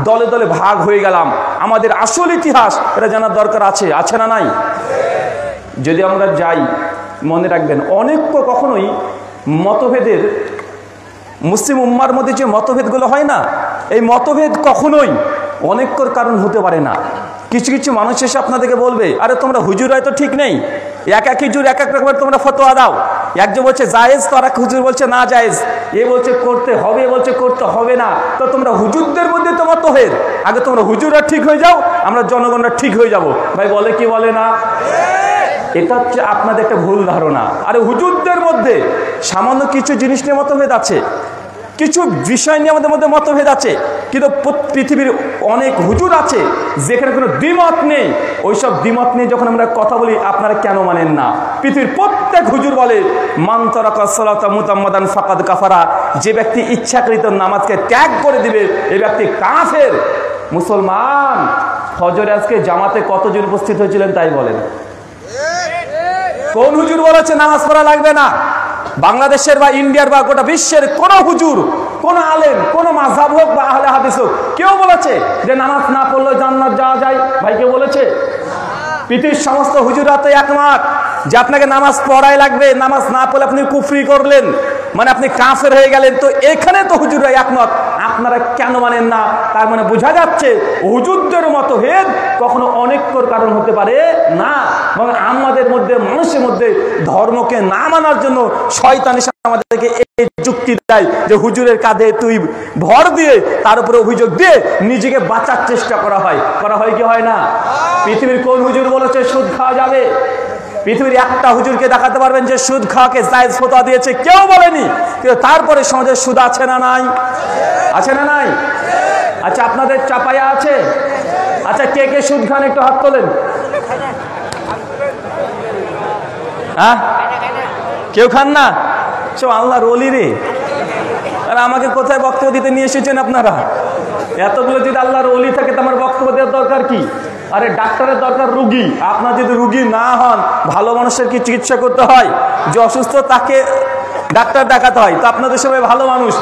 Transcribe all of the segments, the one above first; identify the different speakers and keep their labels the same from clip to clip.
Speaker 1: দলে দলে ভাগ হয়ে গেলাম। আমাদের আসল ইতিহাস এটা জানার দরকার আছে, আছে না নাই? যদি আমরা যাই, মনে রাখবেন অনেক কখনোই মতভেদের, মুসলিম উম্মার মধ্যে যে মতভেদগুলো হয় না, এই মতভেদ কখনোই অনেকর কারণ হতে পারে না। কিছু কিছু মানুষ এসে আপনাদেরকে বলবে, আরে তোমরা হুজুর হয়তো ঠিক নেই, এক এক হুজুর এক এক রকমের তোমরা ফতোয়া দাও। একজন বলছে জায়েজ, তো আর এক হুজুর বলছে না জায়েজ, এ বলছে করতে হবে, বলছে করতে হবে না। তো তোমরা হুজুরদের মধ্যে তো মতভেদ, আগে তোমরা হুজুররা ঠিক হয়ে যাও, আমরা জনগণরা ঠিক হয়ে যাব। ভাই বলে কি বলে না? এটা হচ্ছে আপনাদের একটা ভুল ধারণা। আরে হুজুরদের মধ্যে সামান্য কিছু জিনিস নিয়ে মতভেদ আছে, কিছু বিষয় নিয়ে আমাদের মধ্যে মতভেদ আছে, কিন্তু পৃথিবীর অনেক হুজুর আছে যেখানে কোনো দ্বিমত নেই। ওইসব দ্বিমত নিয়ে যখন আমরা কথা বলি, আপনারা কেন মানেন না? পৃথিবীর প্রত্যেক হুজুর বলে মান তারাকা সালাতা মুতাম্মাদান ফাকাদ কাফারা, যে ব্যক্তি ইচ্ছাকৃত নামাজকে ত্যাগ করে দিবে এই ব্যক্তি কাফের। মুসলমান, ফজরে আজকে জামাতে কতজন উপস্থিত হয়েছিলেন তাই বলেন? কোন হুজুর বলেছে নামাজ পড়া লাগবে না? বাংলাদেশের বা ইন্ডিয়ার বা গোটা বিশ্বের কোন হুজুর, কোন আলেম, কোন মাযহাব হোক বা আহলে হাদিস হোক, কেউ বলেছে যে নামাজ না পড়লে জান্নাত যাওয়া যায়? ভাই কেউ বলেছে? পৃথিবীর সমস্ত হুজুররা তো একমত যে আপনাকে নামাজ পড়াই লাগবে, নামাজ না পড়লে আপনি কুফরি করলেন, মানে আপনি কাফের হয়ে গেলেন। তো এখানে তো হুজুররা একমত, আপনারা কেন মানেন না? তার মানে বোঝা যাচ্ছে হুজুরদের মতভেদ কখনো অনেকর কারণ হতে পারে না। এবং আমাদের মধ্যে, মানুষের মধ্যে ধর্মকে না মানার জন্য শয়তান এসে আমাদেরকে এই যুক্তি দেয় যে হুজুরের কাঁধে তুই ভর দিয়ে তার উপরে অভিযোগ দিয়ে নিজেকে বাঁচার চেষ্টা করা হয় কি হয় না? পৃথিবীর কোন হুজুর বলেছে সুদ খাওয়া যাবে? পৃথিবীর একটা হুজুরকে দেখাতে পারবেন যে সুদ খাওয়াকে জায়েজ ফতোয়া দিয়েছে? কেউ বলেনি। কিন্তু তারপরে সমাজে সুদ আছে না নাই? আছে না নাই? আচ্ছা, আপনাদের চাপায়া আছে? আচ্ছা, কে কে সুদ খান একটু হাত তোলেন। হ্যাঁ, কেউ খান না? সব আল্লাহর ওলি রে। আর আমাকে কোথায় বক্তব্য দিতে নিয়ে এসেছেন আপনারা? এতগুলো যদি আল্লাহর ওলি থাকে তো আমার বক্তব্য দেওয়ার দরকার কি? আরে ডাক্তারের দরকার রুগী। আপনার যদি রুগী না হন, ভালো মানুষের কি চিকিৎসা করতে হয়? যে অসুস্থ তাকে ডাক্তার দেখাতে হয়। তো আপনাদের সবাই ভালো মানুষ।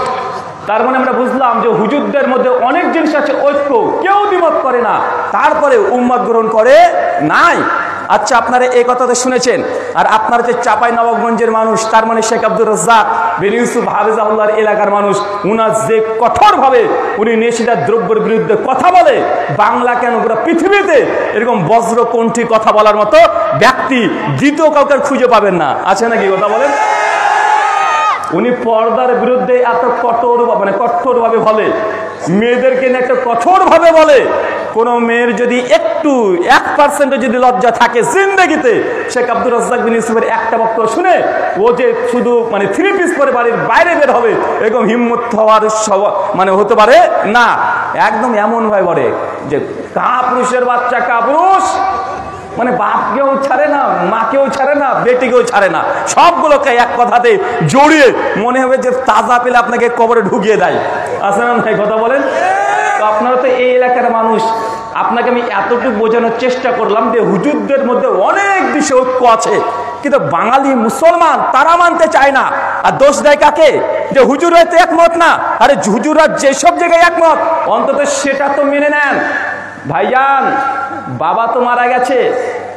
Speaker 1: তার মানে আমরা বুঝলাম যে হুজুরদের মধ্যে অনেক জিনিস আছে ঐক্য, কেউ দ্বিমত করে না, তারপরে উম্মত গ্রহণ করে নাই। আচ্ছা, আপনারা এই কথাটা শুনেছেন। আর আপনারা যে চাপাই নবাবগঞ্জের মানুষ, তার মানে শেখ আব্দুর রাজ্জাক বিন ইউসুফ হাফিজাহুল্লাহর এলাকার মানুষ, উনার যে কঠোরভাবে উনি নেশিদার দ্রব্যের বিরুদ্ধে কথা বলে, বাংলা কেন গোটা পৃথিবীতে এরকম বজ্রকণ্ঠী কথা বলার মতো ব্যক্তি দ্বিতীয় কাউকে খুঁজে পাবেন না। আছে নাকি কথা বলেন? উনি পর্দার বিরুদ্ধে এত কঠোরভাবে বলে, মেয়েদেরকে নিয়ে একটা কঠোরভাবে বলে। কোন মেয়ের যদি একটু 1% যদি লজ্জা থাকে জিন্দেগিতে, শেখ আব্দুর রাজ্জাক বিন ইউসুফের একটা বক্তব্য শুনে ও যে শুধু মানে 3 পিস পরে বাড়ির বাইরে বের হবে, এরকম হিম্মত হওয়ার মানে হতে পারে না। একদম এমন ভাবে বলে যে কাপুরুষের বাচ্চা কাপুরুষ, মানে বাপকেও ছাড়ে না, মাকেও ছাড়ে না, বেটিকেও ছাড়ে না, সবগুলোকে এক কথাতে জড়িয়ে মনে হবে যে তাজা পেলে আপনাকে কবরে ঢুকিয়ে দেয়। আছে না ভাই কথা বলেন? তো আপনারা তো এই এলাকার মানুষ, আপনাকে আমি এতটুকু বোঝানোর চেষ্টা করলাম যে হুজুরদের মধ্যে অনেক বিষয় ঐক্য আছে, কিন্তু বাঙালি মুসলমান তারা মানতে চায় না। আর দোষ দেয় কাকে? যে হুজুররা তো একমত না। আরে হুজুররা যেসব জায়গায় একমত, অন্তত সেটা তো মেনে নেন। ভাইজান, বাবা তো মারা গেছে,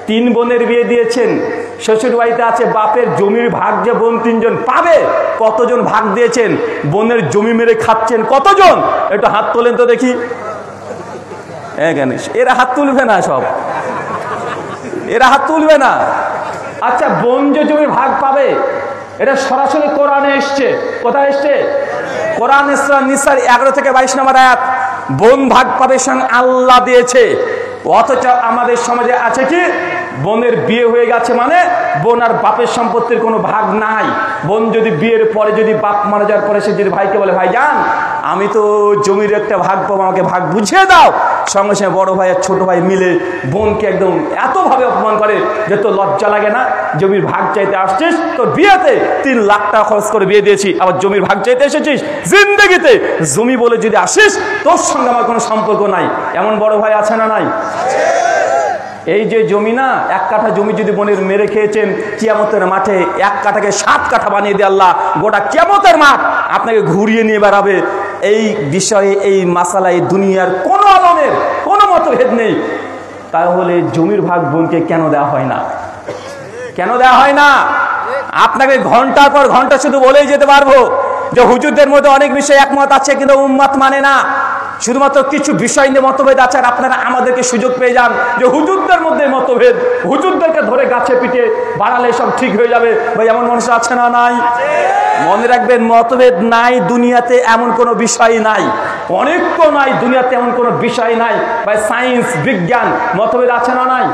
Speaker 1: 3 বোনের বিয়ে দিয়েছেন, শ্বশুর বাড়িতে আছে, বাপের জমির ভাগ যে বোন 3 জন পাবে, কতজন ভাগ দিয়েছেন? বোনের জমি মেরে খাচ্ছেন কতজন? একটু হাত তোলেন তো দেখি। এরা হাত তুলবে না, সব এরা হাত তুলবে না। আচ্ছা, বোন যে জমির ভাগ পাবে, এটা সরাসরি কোরআনে এসছে। কোথায় এসছে? কোরআন সূরা নিসার 11 থেকে 22 নম্বর আয়াত। বোন ভাগ পাবে সঙ্গে আল্লাহ দিয়েছে। অথচ আমাদের সমাজে আছে কি, বোনের বিয়ে হয়ে গেছে মানে বোন আর বাপের সম্পত্তির কোনো ভাগ নাই। বোন যদি বিয়ের পরে, যদি বাপ মারা যাওয়ার পরে সে যদি ভাইকে বলে, ভাইজান আমি তো জমির একটা ভাগ পাবো, আমাকে ভাগ বুঝিয়ে দাও, সঙ্গে সঙ্গে বড় ভাই আর ছোট ভাই মিলে বোনকে একদম এতভাবে অপমান করে যে তোর লজ্জা লাগে না? জমির ভাগ চাইতে আসছিস, তোর বিয়েতে 3 লাখ টাকা খরচ করে বিয়ে দিয়েছি, আবার জমির ভাগ চাইতে এসেছিস? জিন্দেগিতে জমি বলে যদি আসিস, তোর সঙ্গে আমার কোনো সম্পর্ক নাই। এমন বড় ভাই আছে না নাই? এই যে জমি না, 1 কাঠা জমি যদি বোনের মেরে খেয়েছেন, কিয়ামতের মাঠে 1 কাঠাকে 7 কাঠা বানিয়ে দিয়ে আল্লাহ গোটা কিয়ামতের মাঠ আপনাকে ঘুরিয়ে নিয়ে বেড়াবে। এই বিষয়ে, এই মাসালায় দুনিয়ার কোনো আলমের কোনো মতভেদ নেই, তাহলে জমির ভাগ বোনকে কেন দেওয়া হয় না? কেন দেওয়া হয় না? আপনাকে ঘন্টার পর ঘন্টা শুধু বলেই যেতে পারবো যে হুজুরদের মধ্যে অনেক বিষয়ে একমত আছে, কিন্তু উম্মত মানে না। শুধুমাত্র কিছু বিষয় নিয়ে মতভেদ আছে, আর আপনারা আমাদেরকে সুযোগ পেয়ে যান যে হুজুরদের মধ্যে মতভেদ, হুজুরদেরকে ধরে গাছে পিঠে বাড়ালে সব ঠিক হয়ে যাবে। ভাই, এমন মানুষ আছে না? নাই? মনে রাখবেন, মতভেদ নাই দুনিয়াতে এমন কোনো বিষয় নাই, অনেক নাই দুনিয়াতে এমন কোনো বিষয় নাই। ভাই, সায়েন্স বিজ্ঞান মতভেদ আছে না? নাই?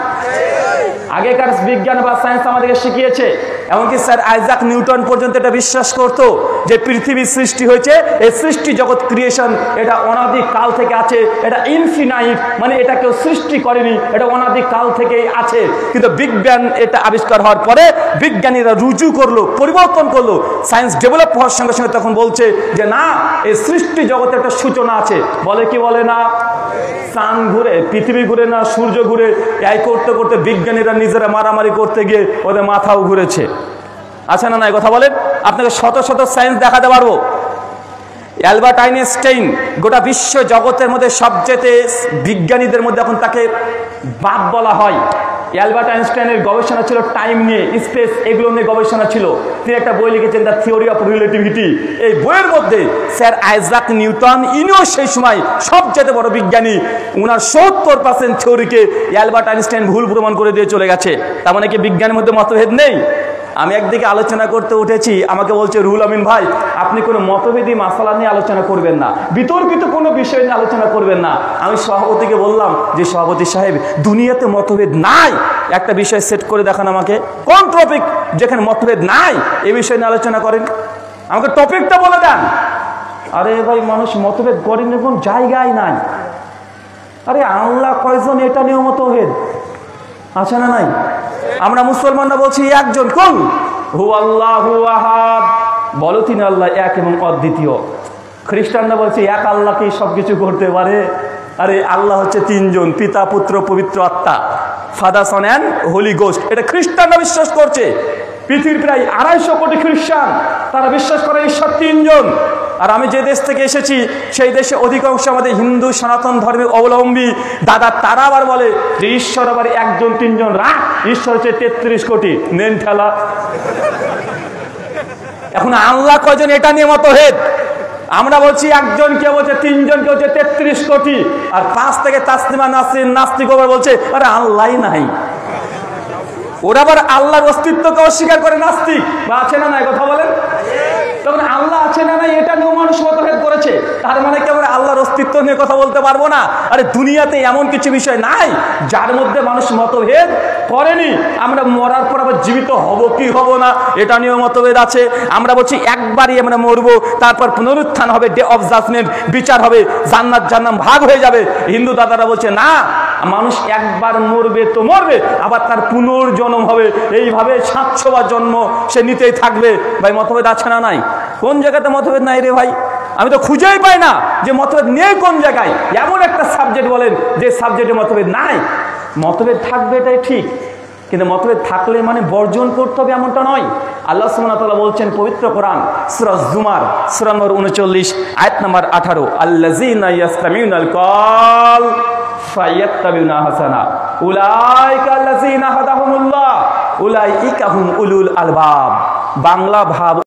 Speaker 1: আগেকার বিজ্ঞান বা সায়েন্স আমাদেরকে শিখিয়েছে, এমনকি স্যার আইজাক নিউটন পর্যন্ত এটা বিশ্বাস করত যে পৃথিবীর সৃষ্টি হয়েছে, এই সৃষ্টি জগৎ ক্রিয়েশন, এটা অনাদি কাল থেকে আছে, এটা ইনফিনাইট, মানে এটা কেউ সৃষ্টি করেনি, এটা অনাদি কাল থেকেই আছে। কিন্তু বিজ্ঞান এটা আবিষ্কার হওয়ার পরে বিজ্ঞানীরা রুজু করলো, পরিবর্তন করলো, সায়েন্স ডেভেলপ হওয়ার সঙ্গে সঙ্গে তখন বলছে যে না, এই সৃষ্টি জগতের একটা সূচনা আছে। বলে কি বলে না? চাঁদ ঘুরে, পৃথিবী ঘুরে না, সূর্য ঘুরে, এই করতে করতে বিজ্ঞানীরা নিজেরা মারামারি করতে গিয়ে ওদের মাথাও ঘুরেছে। আছে না? নাই? কথা বলেন। আপনাকে শত শত সায়েন্স দেখাতে পারবো। অ্যালবার্ট আইনস্টাইন গোটা বিশ্ব জগতের মধ্যে সবচেয়ে বিজ্ঞানীদের মধ্যে এখন তাকে বাপ বলা হয়। অ্যালবার্ট আইনস্টাইনের গবেষণা ছিল টাইম নিয়ে, স্পেস, এগুলো নিয়ে গবেষণা ছিল। তিনি একটা বই লিখেছেন, দ্য থিওরি অফ রিলেটিভিটি। এই বইয়ের মধ্যে স্যার আইজাক নিউটন, ইনিও সেই সময় সবচেয়ে বড় বিজ্ঞানী, উনার 70% থিওরিকে অ্যালবার্ট আইনস্টাইন ভুল প্রমাণ করে দিয়ে চলে গেছে। তার মানে কি বিজ্ঞানের মধ্যে মতভেদ নেই? আমি একদিকে আলোচনা করতে উঠেছি, আমাকে বলছে রুহুল আমিন ভাই, আপনি কোনো মতভেদী মাসালা নিয়ে আলোচনা করবেন না, বিতর্কিত কোনো বিষয় নিয়ে আলোচনা করবেন না। আমি সভাপতিকে বললাম যে সভাপতি সাহেব, দুনিয়াতে মতভেদ নাই, একটা বিষয় সেট করে দেখান আমাকে, কোন টপিক যেখানে মতভেদ নাই এই বিষয় নিয়ে আলোচনা করেন, আমাকে টপিকটা বলে দেন। আরে ভাই, মানুষ মতভেদ করেন কোন জায়গায় নাই। আরে আল্লাহ কয়জন, এটা নিয়েও মতভেদ আছে না? নাই? আমরা মুসলমানরা বলছি একজন, কোন? হু আল্লাহু আহাদ, বলো তিনি আল্লাহ এক এবং অদ্বিতীয়। খ্রিস্টানরা বলছে এক আল্লাহকেই সবকিছু করতে পারে। আরে আল্লাহ হচ্ছে তিনজন, পিতা, পুত্র, পবিত্র আত্মা, father, son and holy ghost. এটা খ্রিস্টানরা বিশ্বাস করছে। পৃথিবীর প্রায় 250 কোটি খ্রিস্টান, তারা বিশ্বাস করে ঈশ্বর তিনজন। আর আমি যে দেশ থেকে এসেছি সেই দেশে অধিকাংশ আমাদের হিন্দু সনাতন ধর্মের অবলম্বী দাদা, তারা আবার বলে যে ঈশ্বর আবার একজন, তিনজন, রাখ, ঈশ্বর হচ্ছে 33 কোটি, নেন ঠেলা। এখন আল্লাহ কয়জন এটা নিয়ে মতভেদ। আমরা বলছি একজন, কেউ বলছে তিনজন, কেউ বলছে 33 কোটি, আর 5 থেকে তাসলিমা নাসরিন নাস্তিক আবার বলছে আরে আল্লাহ নাই। ওরা আবার আল্লাহর অস্তিত্বকে অস্বীকার করে নাস্তিক। বা আছে না? নাই? কথা বলেন। তখন আল্লাহ আছে না নাই এটা নিয়ে মানুষ মতভেদ করেছে, তার মানে কি আমরা আল্লাহর অস্তিত্ব নিয়ে কথা বলতে পারবো না? আরে দুনিয়াতে এমন কিছু বিষয় নাই যার মধ্যে মানুষ মতভেদ করেনি। আমরা মরার পর আবার জীবিত হব কি হব না এটা নিয়েও মতভেদ আছে। আমরা বলছি একবারই আমরা মরবো, তারপর পুনরুত্থান হবে, ডে অফ জাজমেন্ট, বিচার হবে, জান্নাত জাহান্নাম ভাগ হয়ে যাবে। হিন্দু দাদারা বলছে না, মানুষ একবার মরবে তো মরবে, আবার তার পুনর্জন্ম হবে, এইভাবে 700 বার জন্ম সে নিতেই থাকবে। ভাই, মতভেদ আছে না? নাই? কোন জায়গাতে মতভেদ নাই রে ভাই? আমি তো খুঁজেই পাই না যে মতভেদ নেই কোন জায়গায়। এমন একটা সাবজেক্ট বলেন যে সাবজেক্টে মতভেদ নাই। মতভেদ থাকবে এটাই ঠিক, কিন্তু মতভেদ থাকলে মানে বর্জন করতে হবে এমনটা নয়। আল্লাহ সুবহানাহু ওয়া তাআলা বলছেন পবিত্র কোরআন সূরা জুমার সূরা নম্বর 39 আয়াত নম্বর 18, আল্লাযীনা ইয়াসতামিউনাল কওল ফায়াত্তাবিউনা হাসানা উলাইকা আল্লাযীনা হাদাহুমুল্লাহ উলাইকা হুম উলুল আলবাব। বাংলা ভাব